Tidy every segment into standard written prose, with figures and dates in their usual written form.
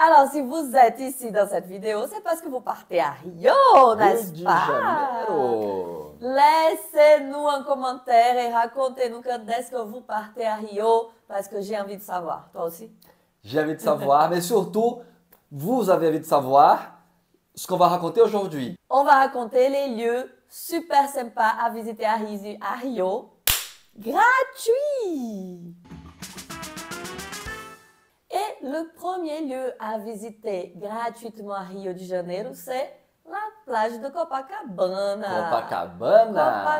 Alors, si vous êtes ici dans cette vidéo, c'est parce que vous partez à Rio, n'est-ce de pas? Janeiro. Laissez-nous un commentaire et racontez-nous quand est-ce que vous partez à Rio, parce que j'ai envie de savoir. Toi aussi? J'ai envie de savoir, mais surtout, vous avez envie de savoir ce qu'on va raconter aujourd'hui. On va raconter les lieux super sympas à visiter à Rio, gratuits. Et le premier lieu à visiter gratuitement à Rio de Janeiro, c'est la plage de Copacabana. Copacabana.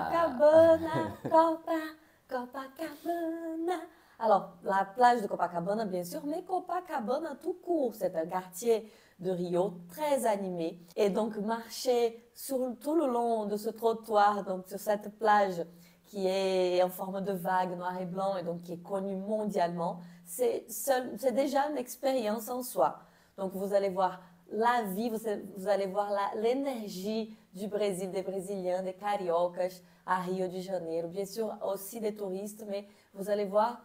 Alors, la plage de Copacabana, bien sûr, mais Copacabana tout court. C'est un quartier de Rio très animé. Et donc, marcher tout le long de ce trottoir, donc sur cette plage qui est en forme de vague noir et blanc et donc qui est connue mondialement, c'est déjà une expérience en soi. Donc, vous allez voir la vie, vous allez voir l'énergie du Brésil, des Brésiliens, des Cariocas à Rio de Janeiro. Bien sûr, aussi des touristes, mais vous allez voir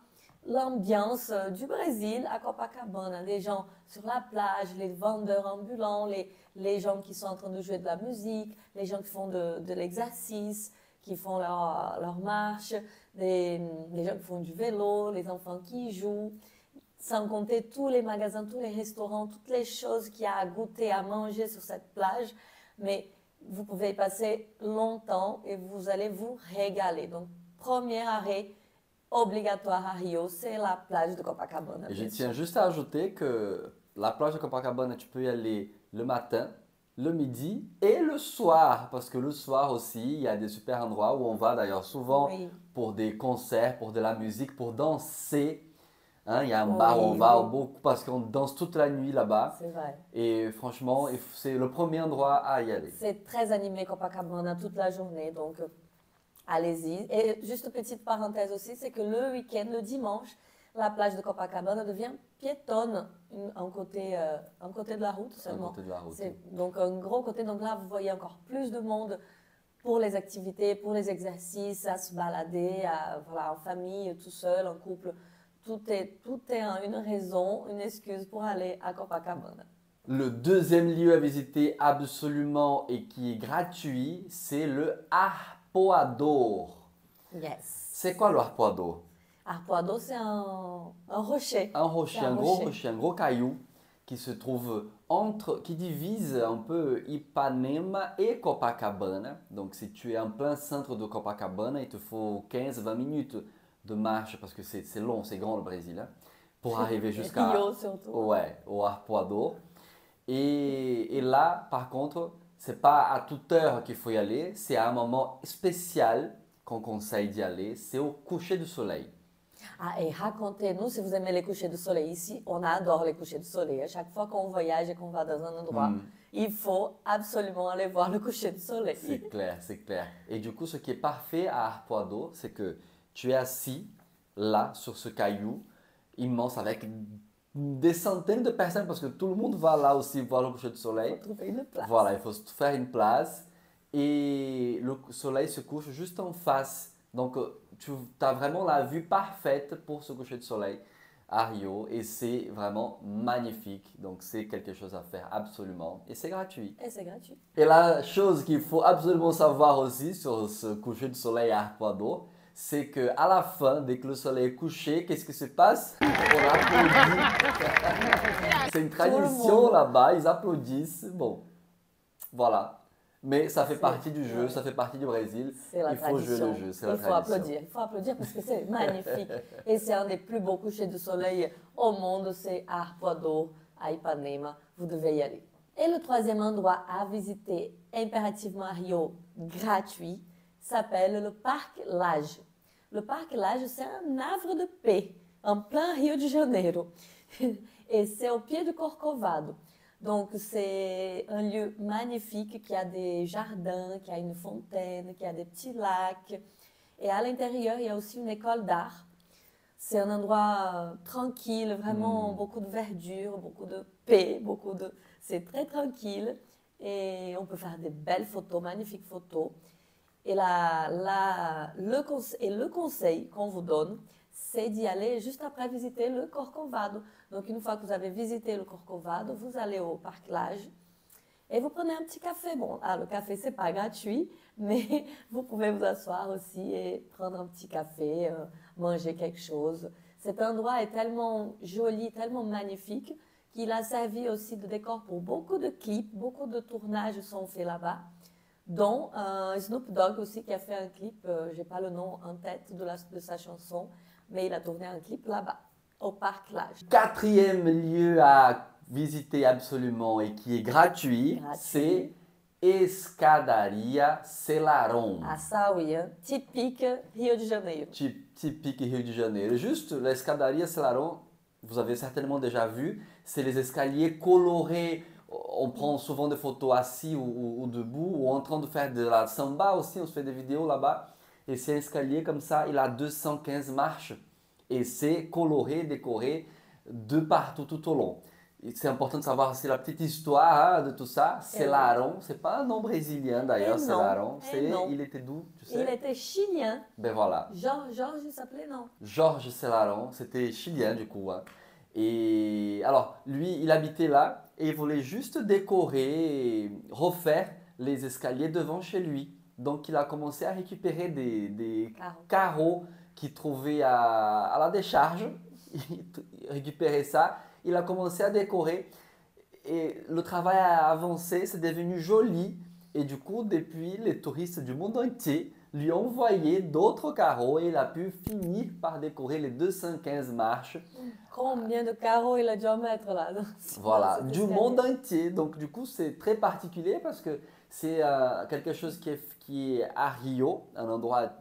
l'ambiance du Brésil à Copacabana. Les gens sur la plage, les vendeurs ambulants, les gens qui sont en train de jouer de la musique, les gens qui font de l'exercice, qui font leur marche, les gens qui font du vélo, les enfants qui jouent. Sans compter tous les magasins, tous les restaurants, toutes les choses qu'il y a à goûter, à manger sur cette plage. Mais vous pouvez y passer longtemps et vous allez vous régaler. Donc, premier arrêt obligatoire à Rio, c'est la plage de Copacabana. Et je tiens juste à ajouter que la plage de Copacabana, tu peux y aller le matin, le midi et le soir. Parce que le soir aussi, il y a des super endroits où on va d'ailleurs souvent Oui. pour des concerts, pour de la musique, pour danser. Hein, il y a un bar où on Oui, va oui. beaucoup parce qu'on danse toute la nuit là-bas. C'est vrai. Et franchement, c'est le premier endroit à y aller. C'est très animé Copacabana toute la journée, donc allez-y. Et juste petite parenthèse aussi, c'est que le week-end, le dimanche, la plage de Copacabana devient piétonne, un côté de la route Un seulement. côté de la route. C'est donc un gros côté, donc là vous voyez encore plus de monde pour les activités, pour les exercices, à se balader, voilà, en famille, tout seul, en couple. Tout est une raison, une excuse pour aller à Copacabana. Le deuxième lieu à visiter absolument et qui est gratuit, c'est le Arpoador. Yes. C'est quoi le Arpoador? Arpoador, c'est un rocher. Un rocher, C'est un gros rocher, un gros caillou qui se trouve qui divise un peu Ipanema et Copacabana. Donc si tu es en plein centre de Copacabana, il te faut 15-20 minutes de marche parce que c'est long, c'est grand le Brésil, hein, pour arriver jusqu'à Rio surtout. ouais, au Arpoador. Et là, par contre, c'est pas à toute heure qu'il faut y aller, c'est à un moment spécial qu'on conseille d'y aller, c'est au coucher du soleil. Ah, et racontez-nous si vous aimez les couchers de soleil ici. On adore les couchers de soleil. À chaque fois qu'on voyage et qu'on va dans un endroit, il faut absolument aller voir le coucher de soleil. C'est clair, c'est clair. Et du coup, ce qui est parfait à Arpoador, c'est que tu es assis là, sur ce caillou immense avec des centaines de personnes parce que tout le monde va là aussi voir le coucher du soleil. Il faut trouver une place. Voilà, il faut se faire une place et le soleil se couche juste en face. Donc, tu as vraiment la vue parfaite pour ce coucher de soleil à Rio et c'est vraiment magnifique. Donc, c'est quelque chose à faire absolument et c'est gratuit. Et c'est gratuit. Et la chose qu'il faut absolument savoir aussi sur ce coucher de soleil à Arpoador, c'est que à la fin, dès que le soleil est couché, qu'est-ce qui se passe? On applaudit. C'est une tradition là-bas, ils applaudissent. Bon, voilà. Mais ça fait partie du jeu, ça fait partie du Brésil. Il faut jouer le jeu, c'est la tradition. Il faut applaudir parce que c'est magnifique. Et c'est un des plus beaux couchers de soleil au monde, c'est Arpoador, à Ipanema. Vous devez y aller. Et le troisième endroit à visiter impérativement à Rio, gratuit, s'appelle le Parc Lage. Le Parc Lage, c'est un havre de paix en plein Rio de Janeiro. Et c'est au pied du Corcovado. Donc, c'est un lieu magnifique qui a des jardins, qui a une fontaine, qui a des petits lacs. Et à l'intérieur, il y a aussi une école d'art. C'est un endroit tranquille, vraiment beaucoup de verdure, beaucoup de paix, c'est très tranquille. Et on peut faire des belles photos, magnifiques photos. Et le conseil qu'on vous donne, c'est d'y aller juste après visiter le Corcovado. Donc, une fois que vous avez visité le Corcovado, vous allez au Parc Lage et vous prenez un petit café. Bon, le café, c'est pas gratuit, mais vous pouvez vous asseoir aussi et prendre un petit café, manger quelque chose. Cet endroit est tellement joli, tellement magnifique qu'il a servi aussi de décor pour beaucoup de clips, beaucoup de tournages sont faits là-bas, dont Snoop Dogg aussi qui a fait un clip, j'ai pas le nom en tête de sa chanson, mais il a tourné un clip là-bas, au Parc Lage. Quatrième lieu à visiter absolument et qui est gratuit, c'est Escadaria Selarón. Ah ça oui, hein? Typique Rio de Janeiro. Typique Rio de Janeiro. Juste, l'escadaria Selarón, vous avez certainement déjà vu, c'est les escaliers colorés. On prend souvent des photos assis ou debout ou en train de faire de la samba aussi, on se fait des vidéos là-bas. Et c'est un escalier comme ça, il a 215 marches et c'est coloré, décoré de partout tout au long. C'est important de savoir aussi la petite histoire de tout ça. Selarón, c'est pas un nom brésilien d'ailleurs, Selarón. Il était d'où, tu sais? Il était chilien. Ben voilà. Georges, il s'appelait, non? Georges Selarón, c'était chilien du coup. Hein. Et alors, lui, il habitait là et il voulait juste décorer et refaire les escaliers devant chez lui. Donc, il a commencé à récupérer des carreaux qu'il trouvait à la décharge. Il récupérait ça. Il a commencé à décorer et le travail a avancé, c'est devenu joli. Et du coup, depuis, les touristes du monde entier lui ont envoyé d'autres carreaux et il a pu finir par décorer les 215 marches. Combien de carreaux il a dû en mettre là? Voilà, du monde entier. Donc du coup, c'est très particulier parce que c'est quelque chose qui est à Rio, un endroit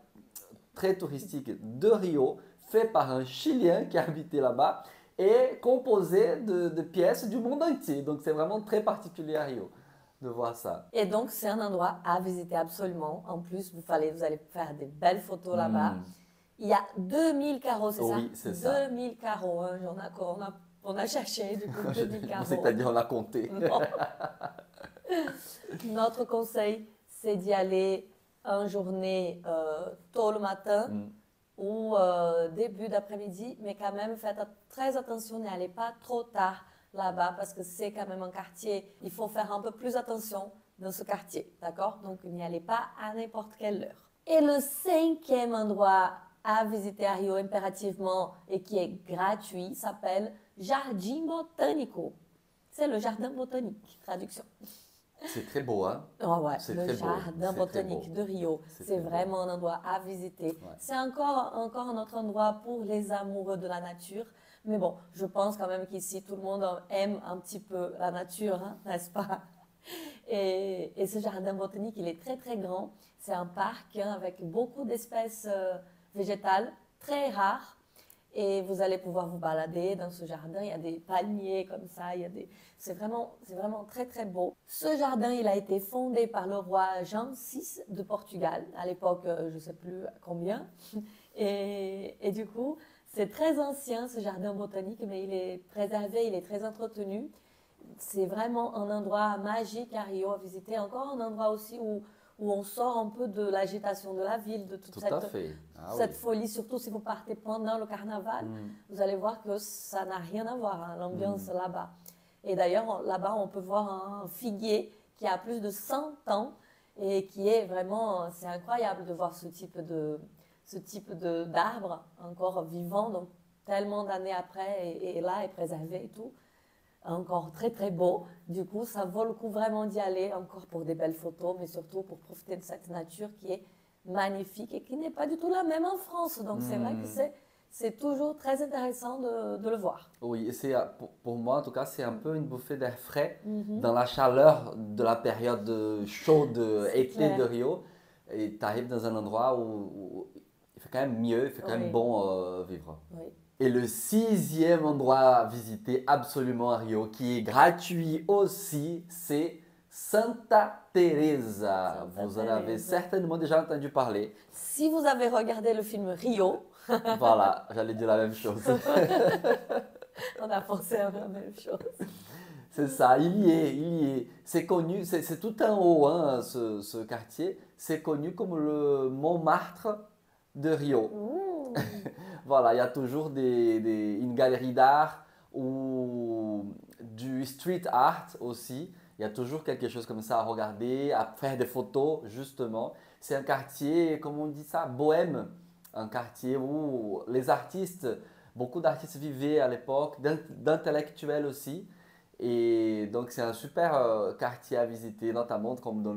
très touristique de Rio, fait par un Chilien qui habitait là-bas et composé de pièces du monde entier. Donc c'est vraiment très particulier à Rio de voir ça. Et donc c'est un endroit à visiter absolument. En plus, vous allez faire des belles photos là-bas. Il y a 2000 carreaux, c'est ça? Oui, c'est ça. 2000 carreaux, hein. On a cherché du coup 2000 carreaux. C'est-à-dire on a compté. Notre conseil, c'est d'y aller en journée tôt le matin ou début d'après-midi, mais quand même faites très attention, n'allez pas trop tard là-bas parce que c'est quand même un quartier, il faut faire un peu plus attention dans ce quartier, d'accord? Donc n'y allez pas à n'importe quelle heure. Et le cinquième endroit à visiter à Rio impérativement et qui est gratuit s'appelle Jardim Botânico. C'est le jardin botanique, traduction. C'est très beau, hein? Oh ouais, le jardin botanique de Rio. C'est vraiment un endroit à visiter. Ouais. C'est encore un autre endroit pour les amoureux de la nature. Mais bon, je pense quand même qu'ici, tout le monde aime un petit peu la nature, hein, n'est-ce pas? Et ce jardin botanique, il est très très grand. C'est un parc avec beaucoup d'espèces végétales très rares. Et vous allez pouvoir vous balader dans ce jardin. Il y a des palmiers comme ça. C'est vraiment très très beau. Ce jardin, il a été fondé par le roi Jean VI de Portugal. À l'époque, je ne sais plus combien. Et du coup, c'est très ancien ce jardin botanique, mais il est préservé, il est très entretenu. C'est vraiment un endroit magique à Rio à visiter. Encore un endroit aussi où on sort un peu de l'agitation de la ville, de toute cette folie, surtout si vous partez pendant le carnaval. Vous allez voir que ça n'a rien à voir, hein, l'ambiance là-bas. Et d'ailleurs, là-bas, on peut voir un figuier qui a plus de 100 ans et qui est vraiment, c'est incroyable de voir ce type d'arbre encore vivant, donc tellement d'années après, et là, est préservé et tout. Encore très très beau. Du coup, ça vaut le coup vraiment d'y aller, encore pour des belles photos, mais surtout pour profiter de cette nature qui est magnifique et qui n'est pas du tout la même en France. Donc c'est vrai que c'est toujours très intéressant de le voir. Oui, et pour moi en tout cas, c'est un peu une bouffée d'air frais dans la chaleur de la période chaude été de Rio. Et tu arrives dans un endroit où il fait quand même mieux, il fait quand même bon vivre. Oui. Et le sixième endroit à visiter absolument à Rio, qui est gratuit aussi, c'est Santa Teresa. Vous en avez certainement déjà entendu parler. Si vous avez regardé le film Rio. Voilà, j'allais dire la même chose. On a pensé à la même chose. C'est ça, il y est. C'est connu, c'est tout en haut, hein, ce quartier. C'est connu comme le Montmartre de Rio. Voilà, il y a toujours une galerie d'art ou du street art aussi. Il y a toujours quelque chose comme ça à regarder, à faire des photos, justement. C'est un quartier, comme on dit ça, bohème. Un quartier où les artistes, beaucoup d'artistes vivaient à l'époque, d'intellectuels aussi. Et donc c'est un super quartier à visiter, notamment comme dans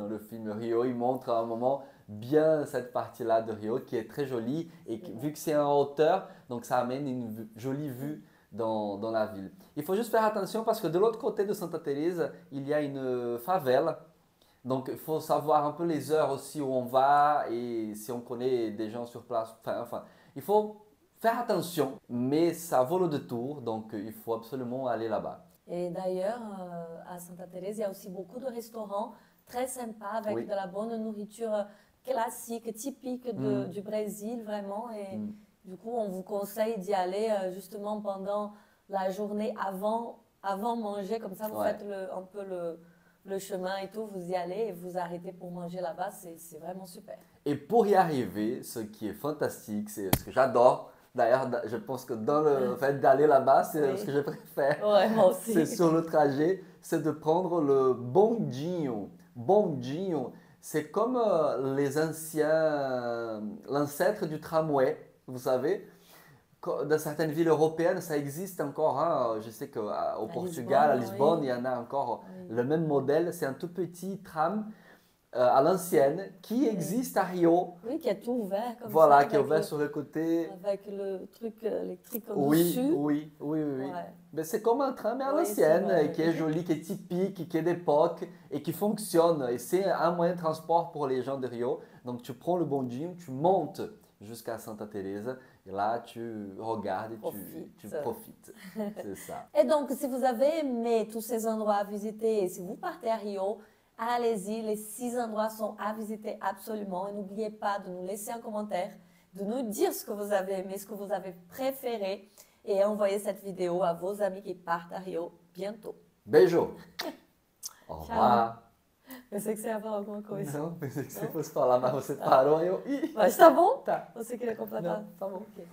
le film Rio, il montre à un moment bien cette partie-là de Rio qui est très jolie et vu que c'est en hauteur, donc ça amène une jolie vue dans la ville. Il faut juste faire attention parce que de l'autre côté de Santa Teresa, il y a une favela. Donc il faut savoir un peu les heures aussi où on va et si on connaît des gens sur place. Enfin, il faut faire attention, mais ça vaut le détour, donc il faut absolument aller là-bas. Et d'ailleurs, à Santa Teresa, il y a aussi beaucoup de restaurants très sympas avec Oui. de la bonne nourriture classique, typique du Brésil, vraiment. Et du coup, on vous conseille d'y aller justement pendant la journée avant manger. Comme ça, vous Ouais. faites un peu le chemin et tout, vous y allez et vous arrêtez pour manger là-bas. C'est vraiment super. Et pour y arriver, ce qui est fantastique, c'est ce que j'adore. D'ailleurs, je pense que dans le fait d'aller là-bas, c'est Oui. ce que je préfère. Ouais, moi aussi. C'est sur le trajet, c'est de prendre le bondinho. Bondinho, c'est comme les anciens, l'ancêtre du tramway, vous savez. Dans certaines villes européennes, ça existe encore. Hein. Je sais qu'au Portugal, à Lisbonne, oui. il y en a encore Oui. le même modèle. C'est un tout petit tram à l'ancienne qui existe à Rio. Oui, qui est tout ouvert comme Voilà, ça. qui est ouvert sur le côté. Avec le truc électrique Oui, dessus. oui, oui, oui, oui. Ouais. Mais c'est comme un train, mais à Oui, c'est l'ancienne, vrai, qui oui. est joli, qui est typique, qui est d'époque et qui fonctionne. Et c'est un moyen de transport pour les gens de Rio. Donc tu prends le bondinho, tu montes jusqu'à Santa Teresa et là tu regardes et tu profites. C'est ça. Et donc, si vous avez aimé tous ces endroits à visiter, et si vous partez à Rio, allez-y, les 6 endroits sont à visiter absolument. Et n'oubliez pas de nous laisser un commentaire, de nous dire ce que vous avez aimé, ce que vous avez préféré, et envoyer cette vidéo à vos amis qui partent à Rio bientôt. Beijo. Au revoir. Pensei que você ia falar alguma coisa. Não, pensei que você fosse falar, mas você parou e eu. Ih, Mas tá bom? tá. Você queria completar? Não, tá bom. Ok.